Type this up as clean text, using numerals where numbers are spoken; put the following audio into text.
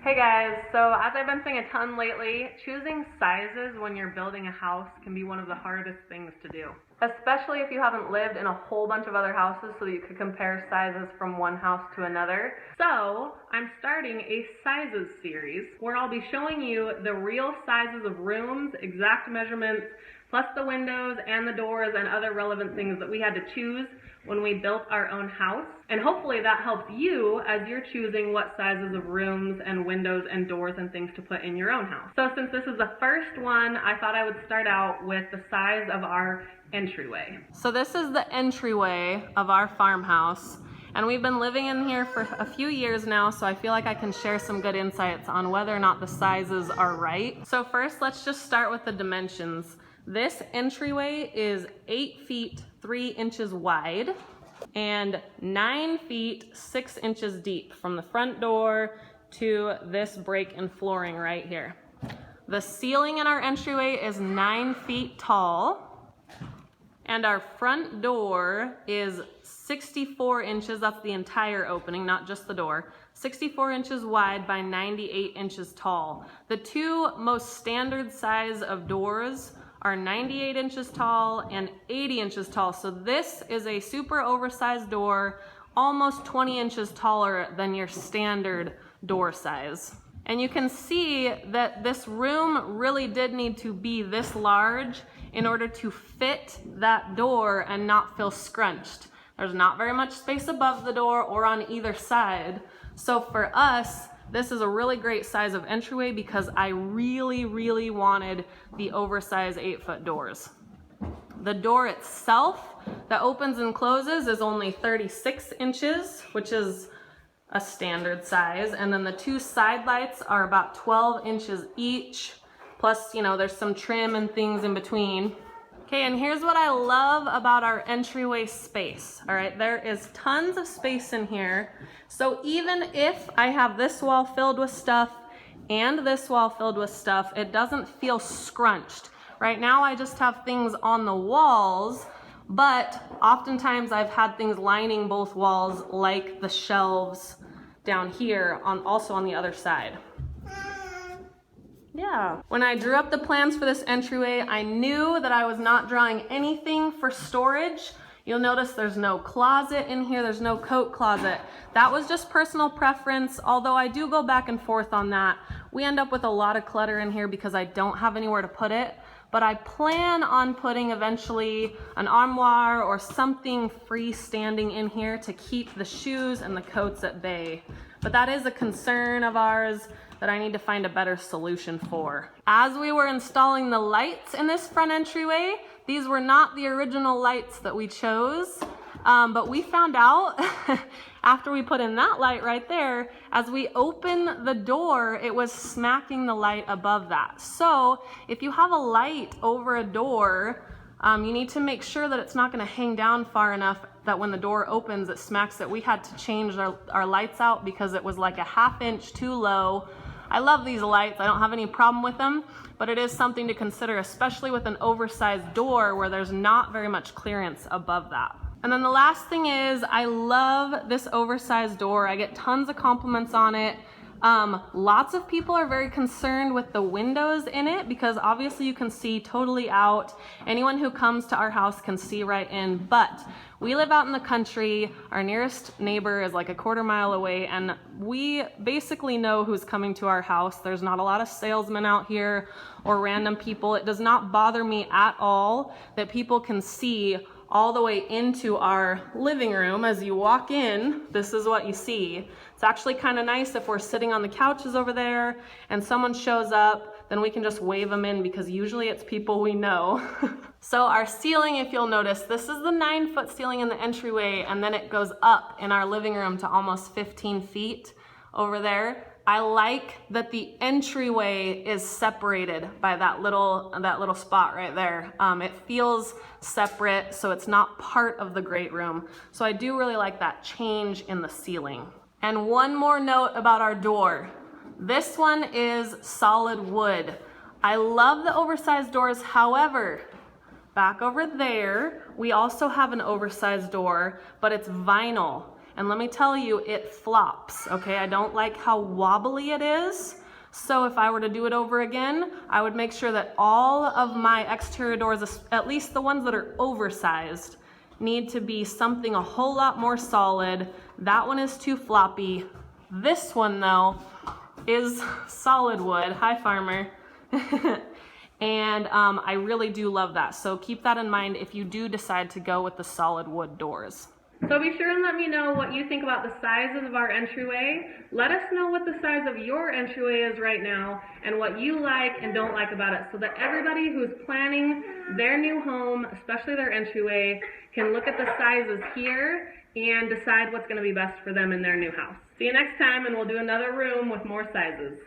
Hey guys, so as I've been saying a ton lately, choosing sizes when you're building a house can be one of the hardest things to do. Especially if you haven't lived in a whole bunch of other houses so that you could compare sizes from one house to another. So I'm starting a sizes series where I'll be showing you the real sizes of rooms, exact measurements, plus the windows and the doors and other relevant things that we had to choose when we built our own house. And hopefully that helps you as you're choosing what sizes of rooms and windows and doors and things to put in your own house. So since this is the first one, I thought I would start out with the size of our entryway. So this is the entryway of our farmhouse. And we've been living in here for a few years now, so I feel like I can share some good insights on whether or not the sizes are right. So first, let's just start with the dimensions. This entryway is 8 feet 3 inches wide and 9 feet 6 inches deep from the front door to this break in flooring right here. The ceiling in our entryway is 9 feet tall, and our front door is 64 inches, that's the entire opening, not just the door, 64 inches wide by 98 inches tall. The two most standard size of doors are 98 inches tall and 80 inches tall. So this is a super oversized door, almost 20 inches taller than your standard door size. And you can see that this room really did need to be this large in order to fit that door and not feel scrunched. There's not very much space above the door or on either side. So for us, this is a really great size of entryway because I really wanted the oversized 8-foot doors. The door itself that opens and closes is only 36 inches, which is a standard size. And then the two side lights are about 12 inches each. Plus, you know, there's some trim and things in between. Okay, and here's what I love about our entryway space. All right, there is tons of space in here. So even if I have this wall filled with stuff and this wall filled with stuff, it doesn't feel scrunched. Right now I just have things on the walls, but oftentimes I've had things lining both walls like the shelves down here also on the other side. Yeah. When I drew up the plans for this entryway, I knew that I was not drawing anything for storage. You'll notice there's no closet in here, there's no coat closet. That was just personal preference, although I do go back and forth on that. We end up with a lot of clutter in here because I don't have anywhere to put it, but I plan on putting eventually an armoire or something freestanding in here to keep the shoes and the coats at bay. But that is a concern of ours that I need to find a better solution for. As we were installing the lights in this front entryway, these were not the original lights that we chose, but we found out after we put in that light right there, as we open the door, it was smacking the light above that. So if you have a light over a door, you need to make sure that it's not gonna hang down far enough that when the door opens, it smacks it. We had to change our lights out because it was like a ½ inch too low. I love these lights, I don't have any problem with them, but it is something to consider, especially with an oversized door where there's not very much clearance above that. And then the last thing is, I love this oversized door. I get tons of compliments on it. Lots of people are very concerned with the windows in it because obviously you can see totally out. Anyone who comes to our house can see right in, but we live out in the country. Our nearest neighbor is like a quarter mile away, and we basically know who's coming to our house. There's not a lot of salesmen out here or random people. It does not bother me at all that people can see all the way into our living room. As you walk in, this is what you see. It's actually kind of nice if we're sitting on the couches over there and someone shows up, then we can just wave them in because usually it's people we know. So our ceiling, if you'll notice, this is the 9-foot ceiling in the entryway, and then it goes up in our living room to almost 15 feet over there. I like that the entryway is separated by that little spot right there. It feels separate, so it's not part of the great room. So I do really like that change in the ceiling. And one more note about our door. This one is solid wood. I love the oversized doors, however, back over there, we also have an oversized door, but it's vinyl. And let me tell you, it flops, okay? I don't like how wobbly it is. So if I were to do it over again, I would make sure that all of my exterior doors, at least the ones that are oversized, need to be something a whole lot more solid. That one is too floppy. This one though is solid wood. Hi, farmer. And I really do love that. So keep that in mind if you do decide to go with the solid wood doors. So be sure and let me know what you think about the sizes of our entryway. Let us know what the size of your entryway is right now and what you like and don't like about it, so that everybody who's planning their new home, especially their entryway, can look at the sizes here and decide what's going to be best for them in their new house. See you next time, and we'll do another room with more sizes.